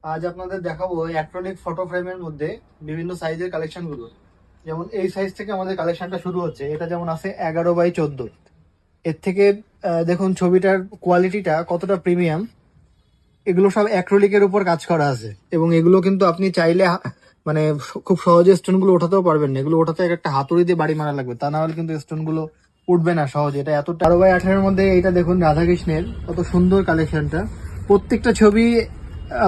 আজ আপনাদের দেখাবো অ্যাক্রিলিক ফটো ফ্রেমের মধ্যে বিভিন্ন সাইজের কালেকশন গুলো। যেমন এই সাইজ থেকে আমাদের কালেকশনটা শুরু হচ্ছে। এটা যেমন আছে 11x14। এর থেকে দেখুন ছবিটার কোয়ালিটিটা কতটা প্রিমিয়াম। এগুলো সব অ্যাক্রিলিকের উপর কাজ করা আছে এবং এগুলো কিন্তু আপনি চাইলে মানে খুব সহজে স্টোন গুলো ওঠাতেও পারবেন না। এগুলো ওঠাতে একটা হাতুড়ি দিয়ে বাড়ি মারা লাগবে, তা না হলে কিন্তু স্টোন গুলো উঠবে না সহজে। এটা এত 12x18 মধ্যে এইটা দেখুন রাধাকৃষ্ণের কত সুন্দর কালেকশনটা। প্রত্যেকটা ছবি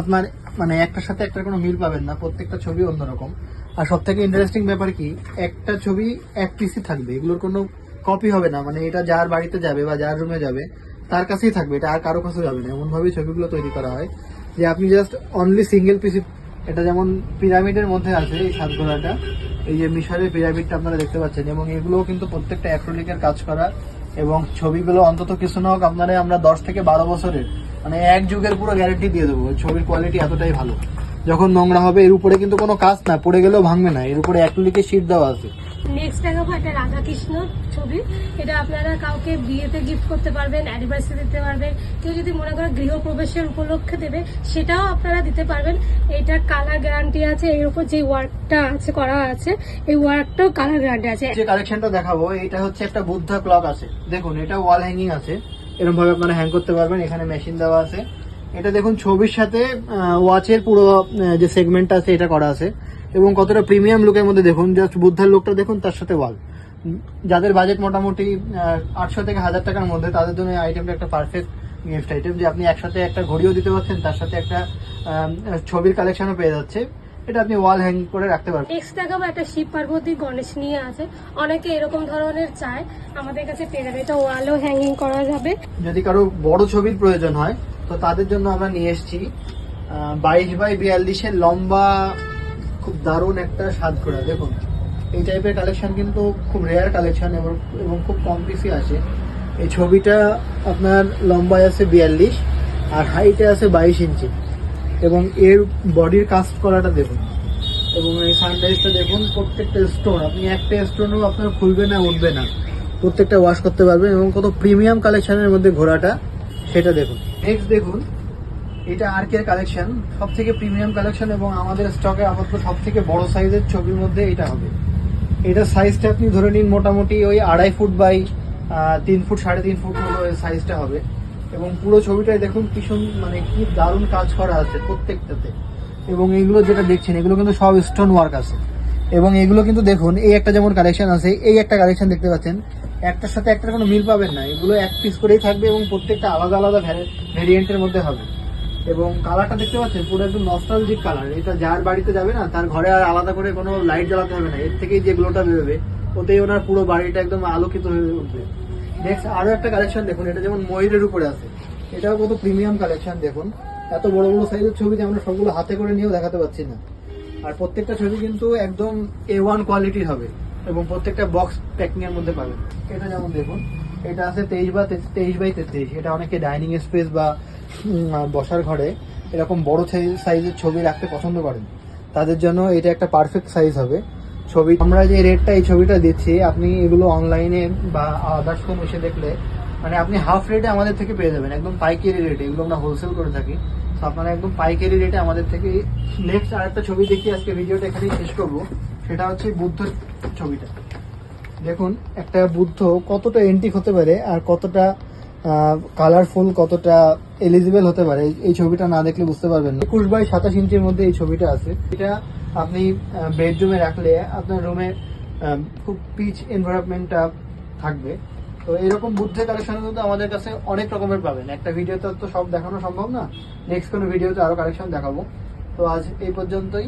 আপনার মানে একটার সাথে একটার কোনো মিল পাবেন না, প্রত্যেকটা ছবি অন্যরকম। আর সব থেকে ইন্টারেস্টিং ব্যাপার কি, একটা ছবি এক পিসই থাকবে, এগুলোর কোনো কপি হবে না। মানে এটা যার বাড়িতে যাবে বা যার রুমে যাবে তার কাছেই থাকবে, এটা আর কারো কাছে যাবে না। এমনভাবেই ছবিগুলো তৈরি করা হয় যে আপনি জাস্ট অনলি সিঙ্গেল পিস। এটা যেমন পিরামিডের মধ্যে আছে এই সাতঘোড়াটা, এই যে মিশরের পিরামিডটা আপনারা দেখতে পাচ্ছেন, এবং এগুলোও কিন্তু প্রত্যেকটা অ্যাক্রিলিকের কাজ করা। এবং ছবিগুলো অন্তত কিছু না হোক আপনারা আমরা 10 থেকে 12 বছরের মানে এক যুগের পুরো গ্যারেন্টি দিয়ে দেবো। ছবির কোয়ালিটি এতটাই ভালো। যখন নোংরা হবে এর উপরে কিন্তু কোনো কাজ না, পড়ে গেলেও ভাঙবে না, এর উপরে অ্যাক্রিলিকের শীট দেওয়া আছে। নেক্সট দেখাবো একটা রাধাকৃষ্ণ ছবি। এটা আপনারা কাউকে বিয়েতে গিফট করতে পারবেন, অ্যানিভার্সারি দিতে পারবেন, কেউ যদি মনে করে গৃহপ্রবেশের উপলক্ষে দেবে সেটাও আপনারা দিতে পারবেন। এইটার কালার গ্যারান্টি আছে, এর উপর যে ওয়ার্কটা আছে করা আছে এই ওয়ার্কটাও কালার গ্যারান্টি আছে। যে কালেকশনটা দেখাবো এটা হচ্ছে একটা বুদ্ধা ক্লক আছে, দেখুন এটা ওয়াল হ্যাঙ্গিং আছে, এরকম ভাবে আপনারা হ্যাং করতে পারবেন। এখানে মেশিন দেওয়া আছে। এটা দেখুন ছবির সাথে ওয়াচের পুরো যে সেগমেন্টটা আছে এটা করা আছে, এবং কতটা প্রিমিয়াম লুকের মধ্যে দেখুন। জাস্ট বুদ্ধার লুকটা দেখুন, তার সাথে ওয়াল। যাদের বাজেট মোটামুটি 800 থেকে 1000 টাকার মধ্যে, তাদের জন্য এই আইটেমটা একটা পারফেক্ট গিফট আইটেম, যে আপনি একসাথে একটা ঘড়িও দিতে পারছেন, তার সাথে একটা ছবির কালেকশনও পেয়ে যাচ্ছে। এটা আপনি ওয়াল হ্যাং করে রাখতে পারবেন। নেক্সট দেখাবো একটা শিব পার্বতী গণেশ নিয়ে আছে, অনেকে এরকম ধরনের চায়, আমাদের কাছে পেয়ে যাবে। এটা ওয়ালও হ্যাঙ্গিং করা যাবে। যদি কারো বড় ছবির প্রয়োজন হয় তো তাদের জন্য আমরা নিয়ে এসেছি 22x42 লম্বা খুব দারুণ একটা সাতঘোড়া। দেখুন এই টাইপের কালেকশন কিন্তু খুব রেয়ার কালেকশন এবং খুব কম পিসই আসে। এই ছবিটা আপনার লম্বায় আছে 42 আর হাইটে আছে 22 ইঞ্চি, এবং এর বডির কাস্ট করাটা দেখুন, এবং এই সানরাইজটা দেখুন। প্রত্যেকটা স্টোন আপনি একটা স্টোনও আপনার খুলবে না, উঠবে না, প্রত্যেকটা ওয়াশ করতে পারবেন। এবং কত প্রিমিয়াম কালেকশনের মধ্যে ঘোড়াটা সেটা দেখুন। নেক্সট দেখুন এটা আর্কের কালেকশন, সব থেকে প্রিমিয়াম কালেকশন, এবং আমাদের স্টকে আপাতত সব থেকে বড় সাইজের ছবির মধ্যে এটা হবে। এটার সাইজটা আপনি ধরে নিন মোটামুটি ওই 2.5 ফুট বাই 3 ফুট 3.5 ফুট মতো সাইজটা হবে। এবং পুরো ছবিটায় দেখুন কি মানে কি দারুণ কাজ করা আছে প্রত্যেকটাতে। এবং এইগুলো যেটা দেখছেন এগুলো কিন্তু সব স্টোন ওয়ার্ক আছে। এবং এগুলো কিন্তু দেখুন এই একটা যেমন কালেকশন আছে, এই একটা কালেকশন দেখতে পাচ্ছেন, একটার সাথে একটার কোনো মিল পাবেন না। এগুলো এক পিস করেই থাকবে এবং প্রত্যেকটা আলাদা আলাদা ভ্যারিয়েন্টের মধ্যে হবে। এবং কালারটা দেখতে পাচ্ছেন পুরো একদম নস্টালজিক কালার। এটা যার বাড়িতে যাবে না তার ঘরে আর আলাদা করে কোনো লাইট জ্বালাতে হবে না, এর থেকেই যে গ্লোটা বেরোবে ওতেই ওনার পুরো বাড়িটা একদম আলোকিত হয়ে উঠবে। নেক্সট আরো একটা কালেকশন দেখুন, এটা যেমন ময়ূরের উপরে আছে, এটাও কত প্রিমিয়াম কালেকশন। দেখুন এত বড় বড় সাইজের ছবি যে আমরা সবগুলো হাতে করে নিয়েও দেখাতে পাচ্ছি না। আর প্রত্যেকটা ছবি কিন্তু একদম A1 কোয়ালিটির হবে এবং প্রত্যেকটা বক্স প্যাকিং এর মধ্যে পাবেন। এটা যেমন দেখুন এটা আছে 23x33। এটা অনেকে ডাইনিং স্পেস বা বসার ঘরে এরকম বড় সাইজের ছবি রাখতে পছন্দ করেন, তাদের জন্য এটা একটা পারফেক্ট সাইজ হবে। ছবি আমরা যে রেটটা এই ছবিটা দিচ্ছি, আপনি এগুলো অনলাইনে বা আদার্স কোনো এসে দেখলে মানে আপনি হাফ রেটে আমাদের থেকে পেয়ে যাবেন, একদম পাইকারি রেটে। এগুলো আমরা হোলসেল করে থাকি, তো আপনারা একদম পাইকারি রেটে আমাদের থেকে। নেক্সট আরেকটা ছবি দেখি, আজকে ভিডিওটা এখানেই শেষ করবো। সেটা হচ্ছে বুদ্ধর ছবিটা। দেখুন একটা বুদ্ধ কতটা এন্টিক হতে পারে আর কতটা কালারফুল, কতটা এলিজিবল হতে পারে, এই ছবিটা না দেখলে বুঝতে পারবেন না। 21x27 ইঞ্চির মধ্যে এই ছবিটা আছে। এটা আপনি বেডরুমে রাখলে আপনার রুমে খুব পিচ এনভায়রনমেন্টটা থাকবে। তো এরকম বুদ্ধের কালেকশন কিন্তু আমাদের কাছে অনেক রকমের পাবেন। একটা ভিডিওতে তো সব দেখানো সম্ভব না, নেক্সট কোনো ভিডিওতে আরো কালেকশন দেখাবো। তো আজ এই পর্যন্তই।